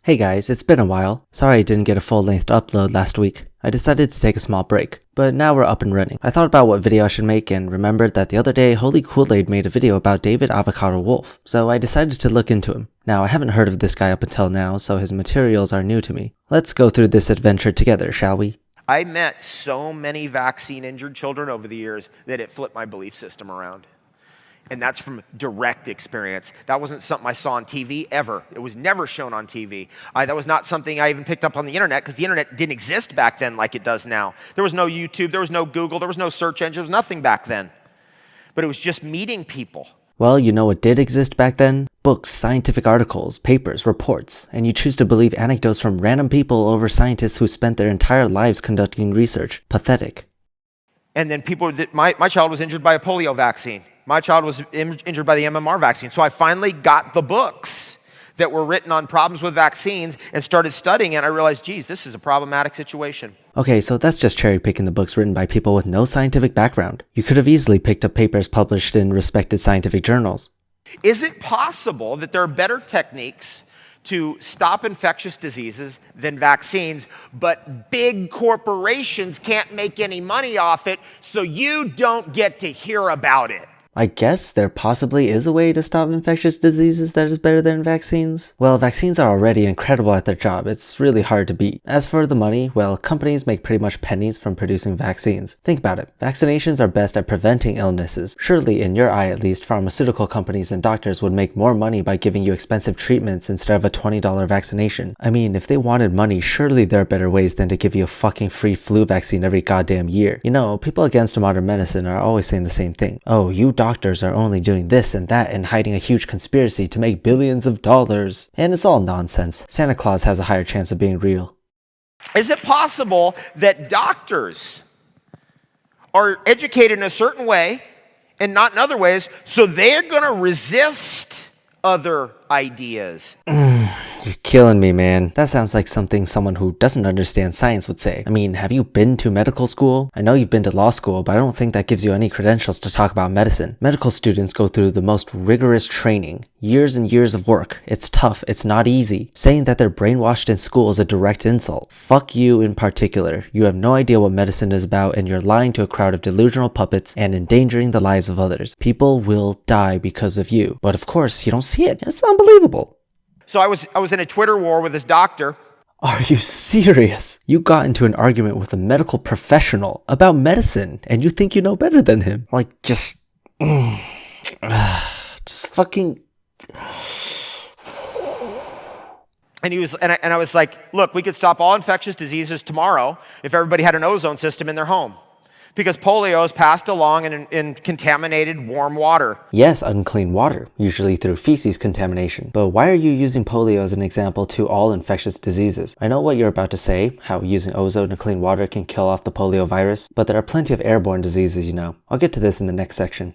Hey guys, it's been a while. Sorry I didn't get a full-length upload last week. I decided to take a small break, but now we're up and running. I thought about what video I should make and remembered that the other day Holy Kool-Aid made a video about Avocado Wolfe, so I decided to look into him. Now I haven't heard of this guy up until now, so his materials are new to me. Let's go through this adventure together, shall we? I met so many vaccine-injured children over the years that it flipped my belief system around. And that's from direct experience. That wasn't something I saw on TV ever. It was never shown on TV. That was not something I even picked up on the internet because the internet didn't exist back then like it does now. There was no YouTube, there was no Google, there was no search engine, there was nothing back then. But it was just meeting people. Well, you know what did exist back then? Books, scientific articles, papers, reports, and you choose to believe anecdotes from random people over scientists who spent their entire lives conducting research. Pathetic. And then my child was injured by a polio vaccine. My child was injured by the MMR vaccine. So I finally got the books that were written on problems with vaccines and started studying it. And I realized, geez, this is a problematic situation. Okay, so that's just cherry-picking the books written by people with no scientific background. You could have easily picked up papers published in respected scientific journals. Is it possible that there are better techniques to stop infectious diseases than vaccines, but big corporations can't make any money off it, so you don't get to hear about it? I guess there possibly is a way to stop infectious diseases that is better than vaccines. Well, vaccines are already incredible at their job. It's really hard to beat. As for the money, well, companies make pretty much pennies from producing vaccines. Think about it. Vaccinations are best at preventing illnesses. Surely, in your eye at least, pharmaceutical companies and doctors would make more money by giving you expensive treatments instead of a $20 vaccination. I mean, if they wanted money, surely there are better ways than to give you a fucking free flu vaccine every goddamn year. You know, people against modern medicine are always saying the same thing. Oh, you doctors are only doing this and that and hiding a huge conspiracy to make billions of dollars. And it's all nonsense. Santa Claus has a higher chance of being real. Is it possible that doctors are educated in a certain way and not in other ways, so they're going to resist other ideas? You're killing me, man. That sounds like something someone who doesn't understand science would say. I mean, have you been to medical school? I know you've been to law school, but I don't think that gives you any credentials to talk about medicine. Medical students go through the most rigorous training. Years and years of work. It's tough. It's not easy. Saying that they're brainwashed in school is a direct insult. Fuck you in particular. You have no idea what medicine is about and you're lying to a crowd of delusional puppets and endangering the lives of others. People will die because of you. But of course, you don't see it. It's unbelievable. So I was in a Twitter war with this doctor. Are you serious? You got into an argument with a medical professional about medicine and you think you know better than him? Like, just fucking... And I was like, look, we could stop all infectious diseases tomorrow if everybody had an ozone system in their home. Because polio is passed along in contaminated warm water. Yes, unclean water, usually through feces contamination. But why are you using polio as an example to all infectious diseases? I know what you're about to say, how using ozone to clean water can kill off the polio virus, but there are plenty of airborne diseases, you know. I'll get to this in the next section.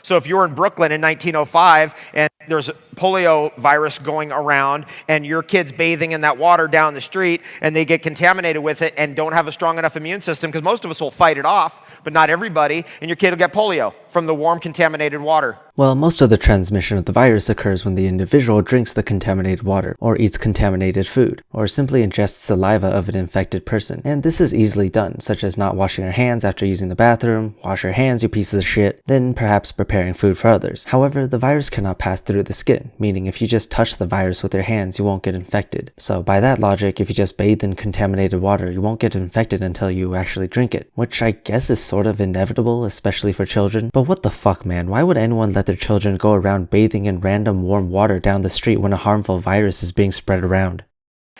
So if you were in Brooklyn in 1905 and there's a polio virus going around and your kid's bathing in that water down the street and they get contaminated with it and don't have a strong enough immune system, because most of us will fight it off, but not everybody, and your kid will get polio from the warm contaminated water. Well, most of the transmission of the virus occurs when the individual drinks the contaminated water, or eats contaminated food, or simply ingests saliva of an infected person. And this is easily done, such as not washing your hands after using the bathroom, wash your hands you pieces of shit, then perhaps preparing food for others. However, the virus cannot pass through the skin, meaning if you just touch the virus with your hands, you won't get infected. So by that logic, if you just bathe in contaminated water, you won't get infected until you actually drink it, which I guess is sort of inevitable, especially for children. But what the fuck, man? Why would anyone let their children go around bathing in random warm water down the street when a harmful virus is being spread around?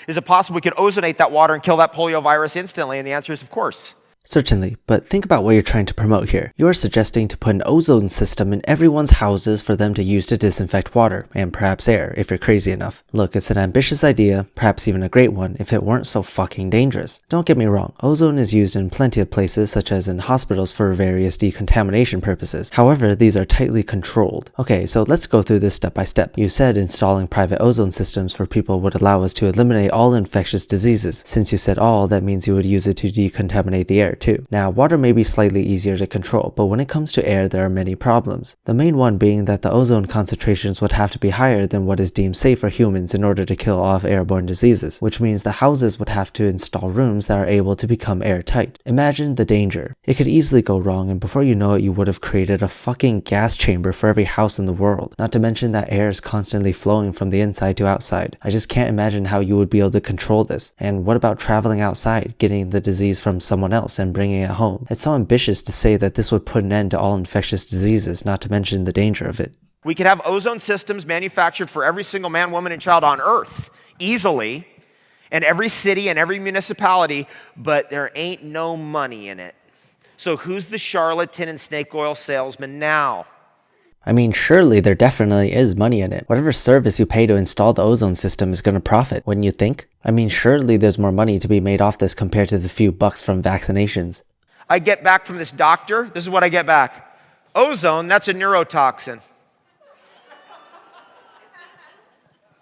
Is it possible we could ozonate that water and kill that polio virus instantly? And the answer is of course. Certainly, but think about what you're trying to promote here. You're suggesting to put an ozone system in everyone's houses for them to use to disinfect water, and perhaps air, if you're crazy enough. Look, it's an ambitious idea, perhaps even a great one, if it weren't so fucking dangerous. Don't get me wrong, ozone is used in plenty of places, such as in hospitals for various decontamination purposes. However, these are tightly controlled. Okay, so let's go through this step by step. You said installing private ozone systems for people would allow us to eliminate all infectious diseases. Since you said all, that means you would use it to decontaminate the air. air too. Now, water may be slightly easier to control, but when it comes to air, there are many problems. The main one being that the ozone concentrations would have to be higher than what is deemed safe for humans in order to kill off airborne diseases, which means the houses would have to install rooms that are able to become airtight. Imagine the danger. It could easily go wrong, and before you know it, you would have created a fucking gas chamber for every house in the world. Not to mention that air is constantly flowing from the inside to outside. I just can't imagine how you would be able to control this. And what about traveling outside, getting the disease from someone else and bringing it home? It's so ambitious to say that this would put an end to all infectious diseases, not to mention the danger of it. We could have ozone systems manufactured for every single man, woman, and child on Earth easily, and every city and every municipality, but there ain't no money in it. So who's the charlatan and snake oil salesman now? I mean, surely there definitely is money in it. Whatever service you pay to install the ozone system is going to profit, wouldn't you think? I mean, surely there's more money to be made off this compared to the few bucks from vaccinations. I get back from this doctor, this is what I get back. Ozone, that's a neurotoxin.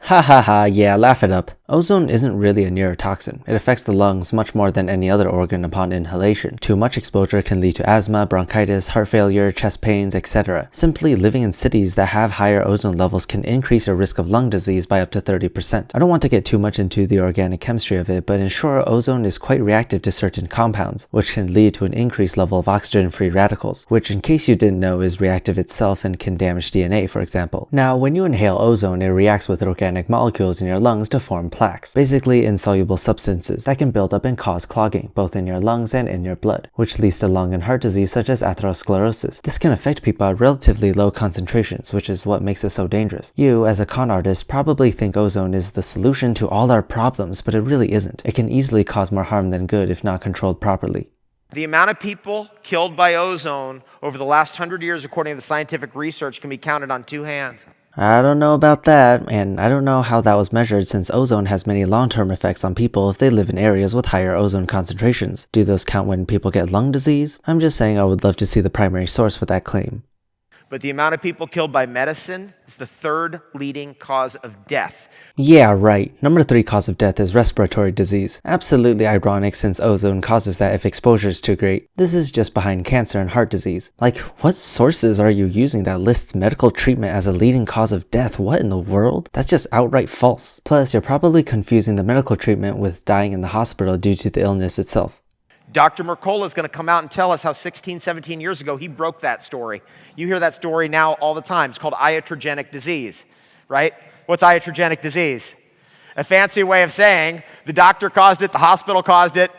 Ha ha ha, yeah, laugh it up. Ozone isn't really a neurotoxin. It affects the lungs much more than any other organ upon inhalation. Too much exposure can lead to asthma, bronchitis, heart failure, chest pains, etc. Simply living in cities that have higher ozone levels can increase your risk of lung disease by up to 30%. I don't want to get too much into the organic chemistry of it, but in short, ozone is quite reactive to certain compounds, which can lead to an increased level of oxygen-free radicals, which in case you didn't know is reactive itself and can damage DNA, for example. Now, when you inhale ozone, it reacts with organic molecules in your lungs to form plaques, basically insoluble substances that can build up and cause clogging, both in your lungs and in your blood, which leads to lung and heart disease such as atherosclerosis. This can affect people at relatively low concentrations, which is what makes it so dangerous. You, as a con artist, probably think ozone is the solution to all our problems, but it really isn't. It can easily cause more harm than good if not controlled properly. The amount of people killed by ozone over the last 100 years, according to the scientific research, can be counted on two hands. I don't know about that, and I don't know how that was measured since ozone has many long-term effects on people if they live in areas with higher ozone concentrations. Do those count when people get lung disease? I'm just saying I would love to see the primary source for that claim. But the amount of people killed by medicine is the third leading cause of death. Yeah, right. Number 3 cause of death is respiratory disease. Absolutely ironic since ozone causes that if exposure is too great. This is just behind cancer and heart disease. Like, what sources are you using that lists medical treatment as a leading cause of death? What in the world? That's just outright false. Plus, you're probably confusing the medical treatment with dying in the hospital due to the illness itself. Dr. Mercola is going to come out and tell us how 16, 17 years ago he broke that story. You hear that story now all the time. It's called iatrogenic disease, right? What's iatrogenic disease? A fancy way of saying the doctor caused it, the hospital caused it,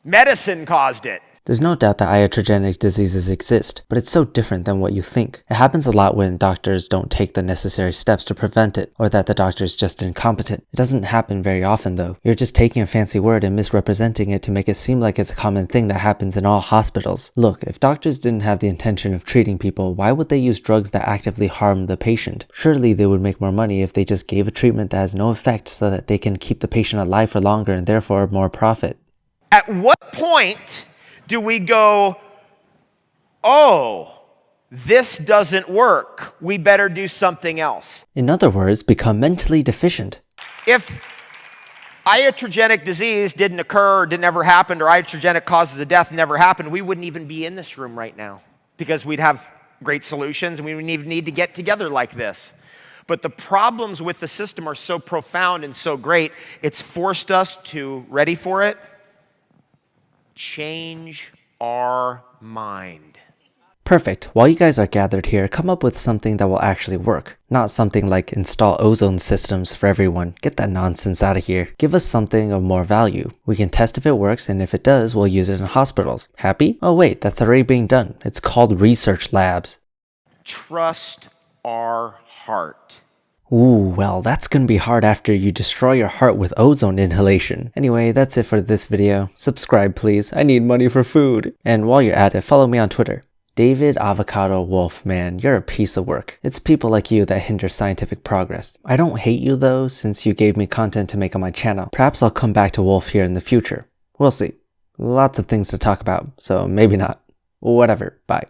medicine caused it. There's no doubt that iatrogenic diseases exist, but it's so different than what you think. It happens a lot when doctors don't take the necessary steps to prevent it, or that the doctor is just incompetent. It doesn't happen very often though. You're just taking a fancy word and misrepresenting it to make it seem like it's a common thing that happens in all hospitals. Look, if doctors didn't have the intention of treating people, why would they use drugs that actively harm the patient? Surely they would make more money if they just gave a treatment that has no effect so that they can keep the patient alive for longer and therefore more profit. At what point do we go, oh, this doesn't work, we better do something else? In other words, become mentally deficient. If iatrogenic disease didn't occur, or didn't ever happen, or iatrogenic causes of death never happened, we wouldn't even be in this room right now because we'd have great solutions and we wouldn't even need to get together like this. But the problems with the system are so profound and so great, it's forced us to, ready for it, change our mind. Perfect. While you guys are gathered here, come up with something that will actually work. Not something like install ozone systems for everyone. Get that nonsense out of here. Give us something of more value. We can test if it works, and if it does, we'll use it in hospitals. Happy? Oh wait, that's already being done. It's called research labs. Trust our heart. Ooh, well, that's gonna be hard after you destroy your heart with ozone inhalation. Anyway, that's it for this video. Subscribe, please. I need money for food. And while you're at it, follow me on Twitter. David Avocado Wolfe, man, you're a piece of work. It's people like you that hinder scientific progress. I don't hate you though, since you gave me content to make on my channel. Perhaps I'll come back to Wolfe here in the future. We'll see. Lots of things to talk about, so maybe not. Whatever, bye.